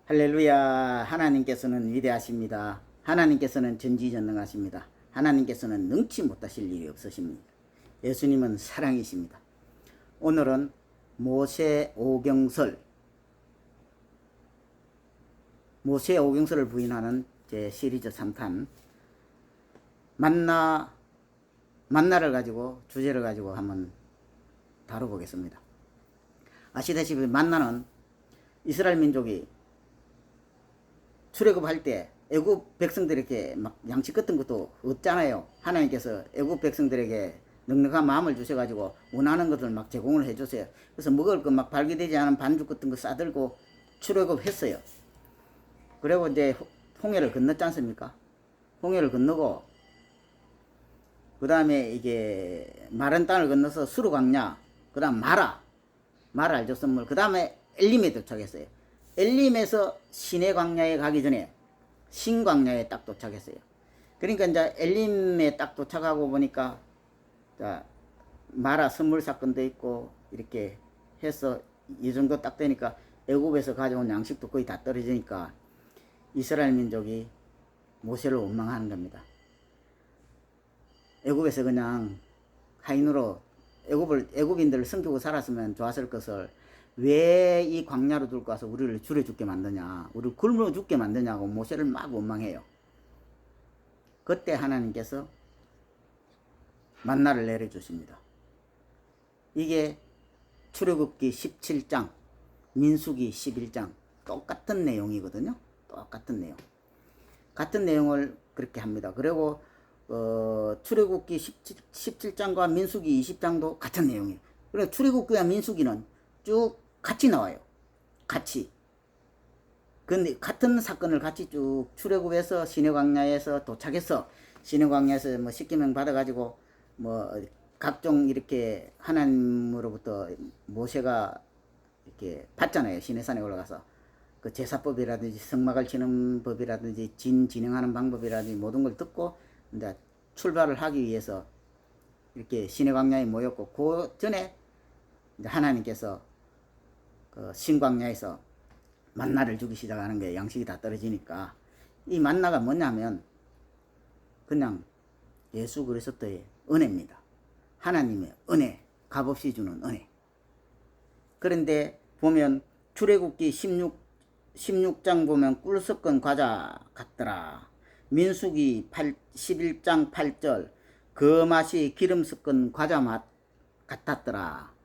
할렐루야. 하나님께서는 위대하십니다. 하나님께서는 전지전능하십니다. 하나님께서는 능치 못하실 일이 없으십니다. 예수님은 사랑이십니다. 오늘은 모세 오경설을 부인하는 제 시리즈 3탄 만나를 가지고 주제를 가지고 한번 다뤄보겠습니다. 아시다시피 만나는 이스라엘 민족이 출애굽할 때 애굽 백성들에게 막 양식 같은 것도 없잖아요. 하나님께서 애굽 백성들에게 넉넉한 마음을 주셔가지고 원하는 것을 막 제공을 해주세요. 그래서 먹을 거 막 발기되지 않은 반죽 같은 거 싸들고 출애굽했어요. 그리고 이제 홍해를 건넜지 않습니까? 홍해를 건너고 그 다음에 이게 마른 땅을 건너서 수르광야, 그 다음 마라 알죠? 선물. 그 다음에 엘림에 도착했어요. 엘림에서 시내 광야에 가기 전에 신광야에 딱 도착했어요. 그러니까 이제 엘림에 딱 도착하고 보니까 자, 마라 선물 사건도 있고 이렇게 해서 이 정도 딱 되니까 애굽에서 가져온 양식도 거의 다 떨어지니까 이스라엘 민족이 모세를 원망하는 겁니다. 애굽에서 그냥 하인으로 애굽인들을 섬기고 살았으면 좋았을 것을 왜 이 광야로 들고 와서 우리를 줄여 죽게 만드냐, 우리를 굶어 죽게 만드냐고 모세를 막 원망해요. 그때 하나님께서 만나를 내려주십니다. 이게 출애굽기 17장, 민수기 11장 똑같은 내용이거든요. 똑같은 내용. 같은 내용을 그렇게 합니다. 그리고 출애굽기 17장과 민수기 20장도 같은 내용이에요. 그래서 출애굽기와 민수기는 쭉 같이 나와요. 같이. 근데 같은 사건을 같이 쭉 출애굽해서 시내광야에서 도착해서 시내광야에서 뭐 10계명 받아가지고 뭐 각종 이렇게 하나님으로부터 모세가 이렇게 받잖아요. 시내산에 올라가서 그 제사법이라든지 성막을 치는 법이라든지 진행하는 방법이라든지 모든 걸 듣고 이제 출발을 하기 위해서 이렇게 시내광야에 모였고 그 전에 이제 하나님께서 그 신광야에서 만나를 주기 시작하는 게 양식이 다 떨어지니까 이 만나가 뭐냐면 그냥 예수 그리스도의 은혜입니다. 하나님의 은혜, 값없이 주는 은혜. 그런데 보면 출애굽기 16장 보면 꿀 섞은 과자 같더라. 민수기 11장 8절 그 맛이 기름 섞은 과자 맛 같았더라.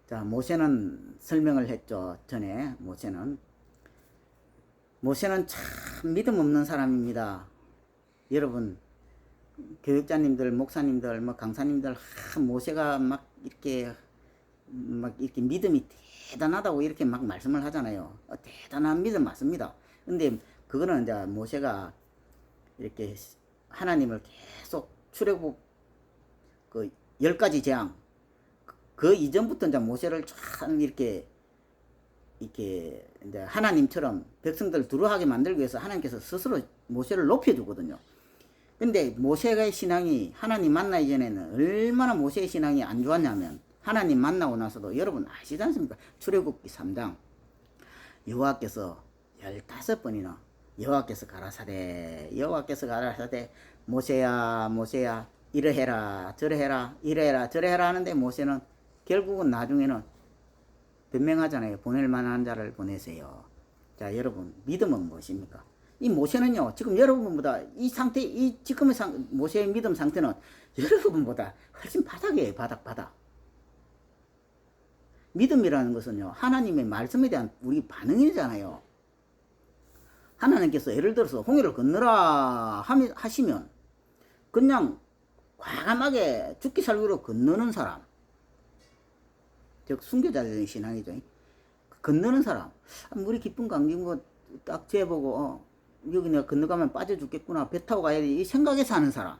자, 모세는 설명을 했죠. 전에 모세는 참 믿음 없는 사람입니다. 여러분 교육자님들, 목사님들, 뭐 강사님들 모세가 막 이렇게 믿음이 대단하다고 이렇게 막 말씀을 하잖아요. 대단한 믿음 맞습니다. 근데 그거는 이제 모세가 이렇게 하나님을 계속 출애굽 그 10가지 재앙 그 이전부터 이제 모세를 참 이렇게 이제 하나님처럼 백성들을 두려워하게 만들기 위해서 하나님께서 스스로 모세를 높여주거든요. 근데 모세의 신앙이 하나님 만나기 전에는 얼마나 모세의 신앙이 안 좋았냐면 하나님 만나고 나서도 여러분 아시지 않습니까? 출애굽기 3장 여호와께서 15번이나 여호와께서 가라사대 모세야 이러해라 저러해라 이래해라 저래해라 하는데 모세는 결국은 나중에는 변명하잖아요. 보낼 만한 자를 보내세요. 자, 여러분 믿음은 무엇입니까? 이 모세는요 지금 여러분보다 이 상태 이 지금의 모세의 믿음 상태는 여러분보다 훨씬 바닥이에요. 바닥. 믿음이라는 것은요 하나님의 말씀에 대한 우리 반응이잖아요. 하나님께서 예를 들어서 홍해를 건너라 하시면 그냥 과감하게 죽기 살기로 건너는 사람, 즉 순교자적인 신앙이죠. 건너는 사람, 물이 깊은 강진구 딱 재보고 여기 내가 건너가면 빠져 죽겠구나, 배 타고 가야지 이 생각에 사는 사람.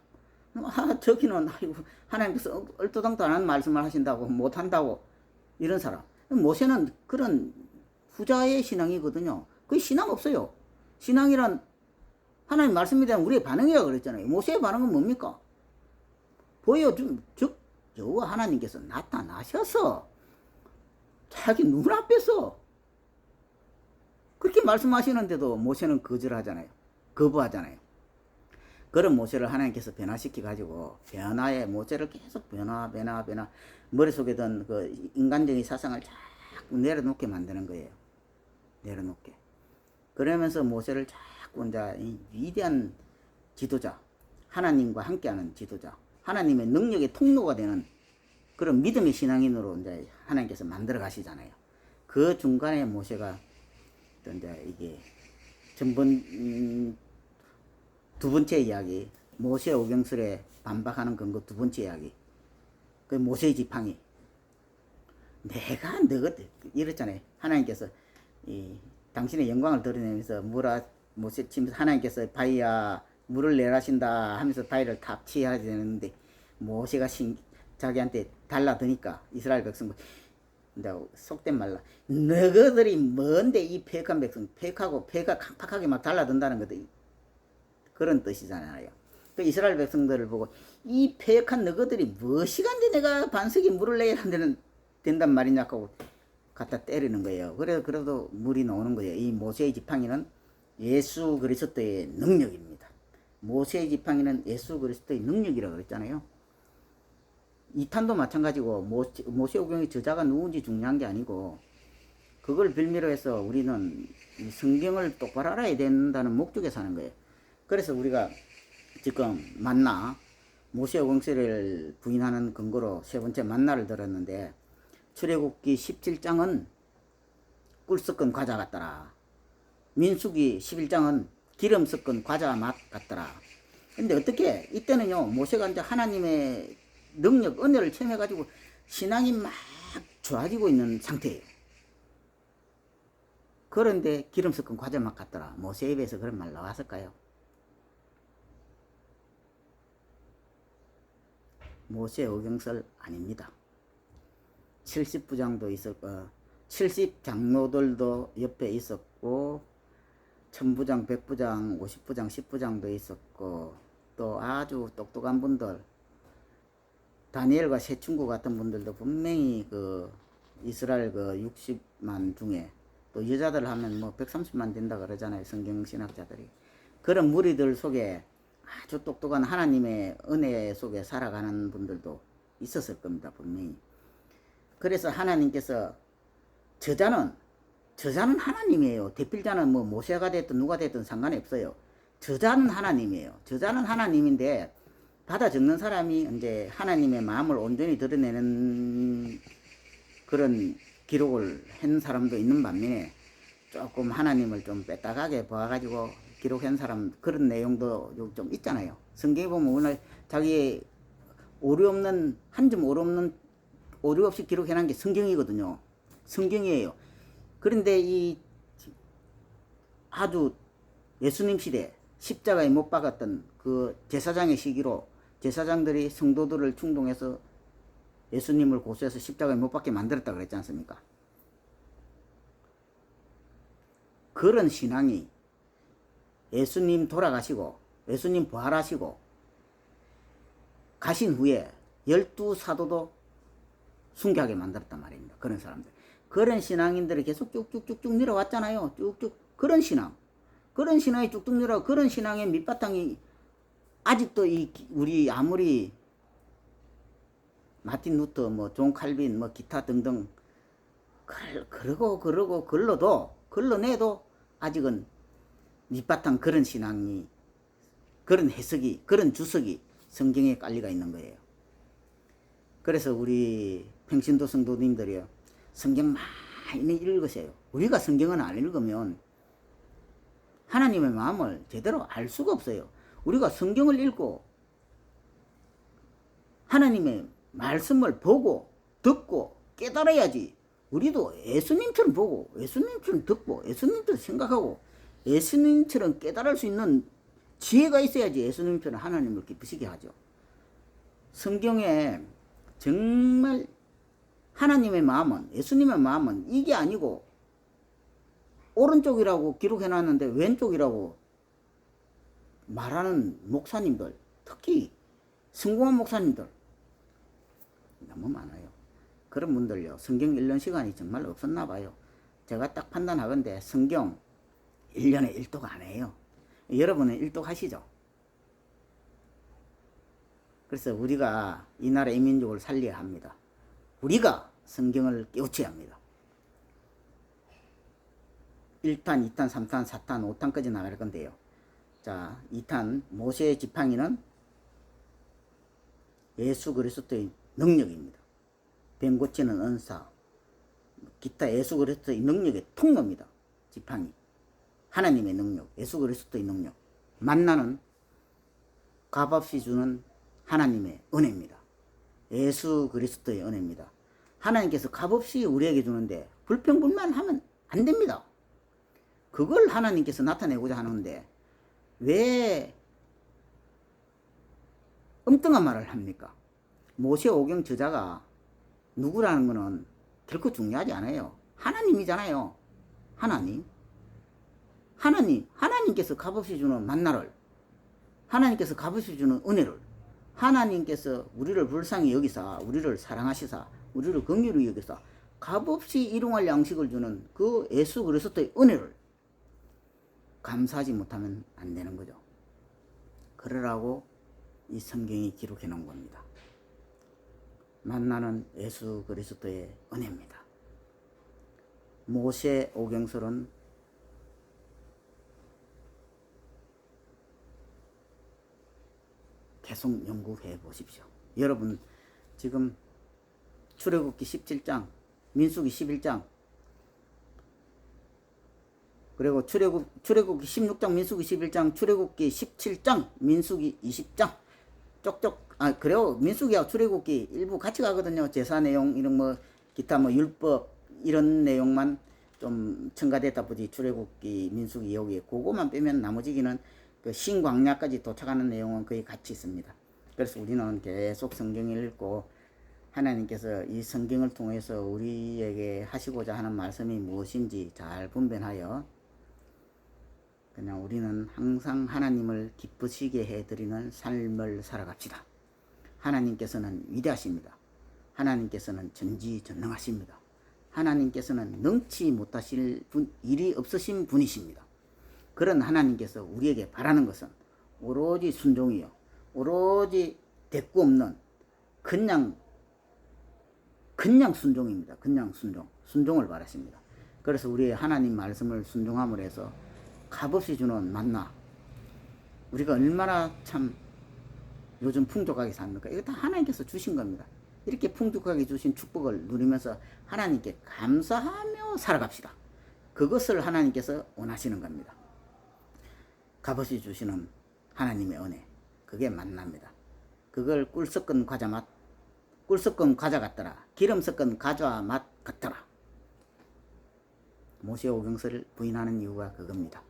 저기는 아이고 하나님께서 얼토당토 안 하는 말씀을 하신다고 못한다고 이런 사람. 모세는 그런 후자의 신앙이거든요. 그 신앙 없어요. 신앙이란 하나님 말씀에 대한 우리의 반응이라고 그랬잖아요. 모세의 반응은 뭡니까? 보여준 즉 여호와 하나님께서 나타나셔서 자기 눈앞에서 그렇게 말씀하시는데도 모세는 거절하잖아요. 거부하잖아요. 그런 모세를 하나님께서 변화시켜 가지고 변화의 모세를 계속 변화 머릿속에 든 그 인간적인 사상을 자꾸 내려놓게 만드는 거예요. 내려놓게. 그러면서 모세를 자꾸 이제 이 위대한 지도자, 하나님과 함께하는 지도자, 하나님의 능력의 통로가 되는 그런 믿음의 신앙인으로 이제 하나님께서 만들어 가시잖아요. 그 중간에 모세가 또 이제 이게 두 번째 이야기, 모세 오경설에 반박하는 근거 두 번째 이야기. 그 모세의 지팡이. 내가 너희들 이랬잖아요. 하나님께서 당신의 영광을 드러내면서 모세 치면서 하나님께서 바위야 물을 내라신다 하면서 바위를 탑치해야 되는데 모세가 자기한테 달라드니까 이스라엘 백성 속된 말로 너희들이 뭔데 이 폐역한 백성 폐역하고 폐가 강팍하게 막 달라든다는 것도 그런 뜻이잖아요. 그 이스라엘 백성들을 보고 이 폐역한 너희들이 무엇이간데 내가 반석에 물을 내야 된단 말이냐고 갖다 때리는 거예요. 그래도 물이 나오는 거예요. 이 모세의 지팡이는 예수 그리스도의 능력입니다. 모세의 지팡이는 예수 그리스도의 능력이라고 그랬잖아요. 이 탄도 마찬가지고 모세 오경의 저자가 누군지 중요한 게 아니고 그걸 빌미로 해서 우리는 이 성경을 똑바로 알아야 된다는 목적에 사는 거예요. 그래서 우리가 지금 만나 모세 오경설을 부인하는 근거로 세 번째 만나를 들었는데 출애굽기 17장은 꿀 섞은 과자 같더라. 민수기 11장은 기름 섞은 과자 맛 같더라. 근데 어떻게 이때는요 모세가 이제 하나님의 능력 은혜를 체험해 가지고 신앙이 막 좋아지고 있는 상태예요. 그런데 기름 섞은 과자 맛 같더라. 모세 입에서 그런 말 나왔을까요? 모세 오경설 아닙니다. 70부장도 있었고 70장로들도 옆에 있었고 1000부장, 100부장, 50부장, 10부장도 있었고 또 아주 똑똑한 분들 다니엘과 세충구 같은 분들도 분명히 그 이스라엘 그 60만 중에 또 여자들 하면 뭐 130만 된다 그러잖아요. 성경신학자들이. 그런 무리들 속에 아주 똑똑한 하나님의 은혜 속에 살아가는 분들도 있었을 겁니다. 분명히. 그래서 하나님께서 저자는 하나님이에요. 대필자는 뭐 모세가 됐든 누가 됐든 상관이 없어요. 저자는 하나님이에요. 저자는 하나님인데 받아 적는 사람이 이제 하나님의 마음을 온전히 드러내는 그런 기록을 한 사람도 있는 반면에 조금 하나님을 좀 뺐다가게 봐가지고 기록한 사람 그런 내용도 좀 있잖아요. 성경에 보면 오늘 자기의 오류 없는 한 점 오류 없이 기록해놓은 게 성경이거든요. 성경이에요. 그런데 이 아주 예수님 시대 십자가에 못 박았던 그 제사장의 시기로 제사장들이 성도들을 충동해서 예수님을 고소해서 십자가에 못 박게 만들었다 그랬지 않습니까? 그런 신앙이 예수님 돌아가시고 예수님 부활하시고 가신 후에 12사도도 순교하게 만들었단 말입니다. 그런 사람들. 그런 신앙인들이 계속 쭉쭉쭉쭉 내려왔잖아요. 쭉쭉. 그런 신앙이 쭉쭉 내려와. 그런 신앙의 밑바탕이 아직도 우리 아무리 마틴 루터, 뭐 존 칼빈, 뭐 기타 등등 걸러내도 아직은 밑바탕 그런 신앙이, 그런 해석이, 그런 주석이 성경에 깔리가 있는 거예요. 그래서 우리 평신도 성도님들이요, 성경 많이 읽으세요. 우리가 성경을 안 읽으면 하나님의 마음을 제대로 알 수가 없어요. 우리가 성경을 읽고 하나님의 말씀을 보고 듣고 깨달아야지. 우리도 예수님처럼 보고 예수님처럼 듣고 예수님처럼 생각하고 예수님처럼 깨달을 수 있는 지혜가 있어야지 예수님처럼 하나님을 기쁘시게 하죠. 성경에 정말 하나님의 마음은, 예수님의 마음은 이게 아니고 오른쪽이라고 기록해놨는데 왼쪽이라고 말하는 목사님들, 특히 성공한 목사님들 너무 많아요. 그런 분들요, 성경 읽는 시간이 정말 없었나 봐요. 제가 딱 판단하건대 성경 1년에 일독 안 해요. 여러분은 일독 하시죠? 그래서 우리가 이 나라 이 민족을 살려야 합니다. 우리가 성경을 깨우쳐야 합니다. 1탄, 2탄, 3탄, 4탄, 5탄까지 나갈 건데요. 자, 2탄 모세의 지팡이는 예수 그리스도의 능력입니다. 병 고치는 은사, 기타 예수 그리스도의 능력의 통로입니다. 지팡이. 하나님의 능력, 예수 그리스도의 능력. 만나는 값없이 주는 하나님의 은혜입니다. 예수 그리스도의 은혜입니다. 하나님께서 값없이 우리에게 주는데 불평불만하면 안 됩니다. 그걸 하나님께서 나타내고자 하는데 왜 엉뚱한 말을 합니까? 모세오경 저자가 누구라는 것은 결코 중요하지 않아요. 하나님이잖아요. 하나님께서 값없이 주는 만나를, 하나님께서 값없이 주는 은혜를, 하나님께서 우리를 불쌍히 여기사, 우리를 사랑하시사, 우리를 긍휼히 여기사 값없이 일용할 양식을 주는 그 예수 그리스도의 은혜를 감사하지 못하면 안 되는 거죠. 그러라고 이 성경이 기록해 놓은 겁니다. 만나는 예수 그리스도의 은혜입니다. 모세 오경설은 계속 연구해 보십시오. 여러분 지금 출애굽기 17장, 민수기 11장, 그리고 출애굽기 16장, 민수기 11장, 출애굽기 17장, 민수기 20장 쪽쪽, 그래요. 민수기하고 출애굽기 일부 같이 가거든요. 제사 내용 이런 뭐 기타 뭐 율법 이런 내용만 좀 첨가됐다 보지 출애굽기, 민수기 여기에 그거만 빼면 나머지기는 그 신광야까지 도착하는 내용은 거의 같이 있습니다. 그래서 우리는 계속 성경을 읽고 하나님께서 이 성경을 통해서 우리에게 하시고자 하는 말씀이 무엇인지 잘 분별하여 그냥 우리는 항상 하나님을 기쁘시게 해드리는 삶을 살아갑시다. 하나님께서는 위대하십니다. 하나님께서는 전지전능하십니다. 하나님께서는 능치 못하실 일이 없으신 분이십니다. 그런 하나님께서 우리에게 바라는 것은 오로지 순종이요, 오로지 대꾸 없는 그냥 순종입니다. 그냥 순종을 바라십니다. 그래서 우리의 하나님 말씀을 순종함으로 해서 값없이 주는 만나, 우리가 얼마나 참 요즘 풍족하게 삽니까? 이거 다 하나님께서 주신 겁니다. 이렇게 풍족하게 주신 축복을 누리면서 하나님께 감사하며 살아갑시다. 그것을 하나님께서 원하시는 겁니다. 값없이 주시는 하나님의 은혜, 그게 만납니다. 그걸 꿀 섞은 과자 맛, 꿀 섞은 과자 같더라, 기름 섞은 과자 맛 같더라. 모세오경설을 부인하는 이유가 그겁니다.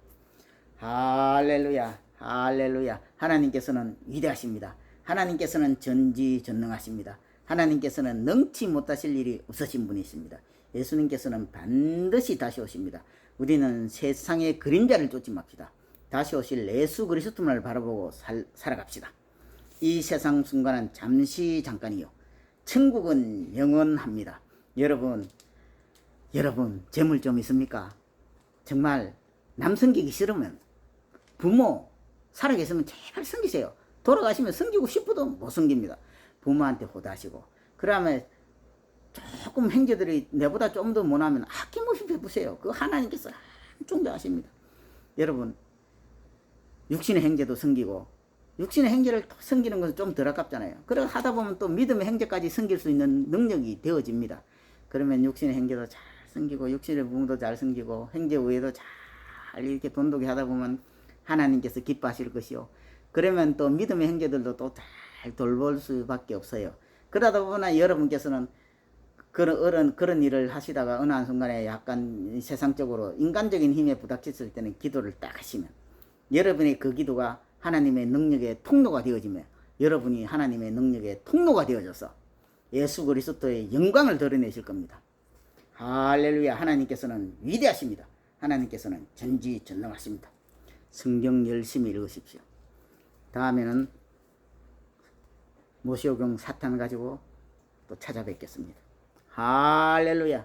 할렐루야, 할렐루야. 하나님께서는 위대하십니다. 하나님께서는 전지전능하십니다. 하나님께서는 능치 못하실 일이 없으신 분이십니다. 예수님께서는 반드시 다시 오십니다. 우리는 세상의 그림자를 쫓지 맙시다. 다시 오실 예수 그리스도만을 바라보고 살아갑시다. 이 세상 순간은 잠깐이요, 천국은 영원합니다. 여러분 재물 좀 있습니까? 정말 남 섬기기 싫으면 부모 살아계시면 제발 섬기세요. 돌아가시면 섬기고 싶어도 못 섬깁니다. 부모한테 호다하시고, 그러면 조금 형제들이 내보다 좀 더 못하면 아낌없이 베푸세요. 그 하나님께서 존경하십니다. 여러분 육신의 형제도 섬기고, 육신의 형제를 또 섬기는 것은 좀 덜 아깝잖아요. 그래 하다 보면 또 믿음의 형제까지 섬길 수 있는 능력이 되어집니다. 그러면 육신의 형제도 잘 섬기고, 육신의 부모도 잘 섬기고, 형제 외에도 잘 이렇게 돈독히 하다 보면 하나님께서 기뻐하실 것이요, 그러면 또 믿음의 형제들도 또 잘 돌볼 수밖에 없어요. 그러다 보면 여러분께서는 그런 일을 하시다가 어느 한순간에 약간 세상적으로 인간적인 힘에 부닥쳤을 때는 기도를 딱 하시면 여러분의 그 기도가 하나님의 능력의 통로가 되어지며, 여러분이 하나님의 능력의 통로가 되어져서 예수 그리스도의 영광을 드러내실 겁니다. 할렐루야. 하나님께서는 위대하십니다. 하나님께서는 전지전능하십니다. 성경 열심히 읽으십시오. 다음에는 모세오경 사탄 가지고 또 찾아뵙겠습니다. 할렐루야.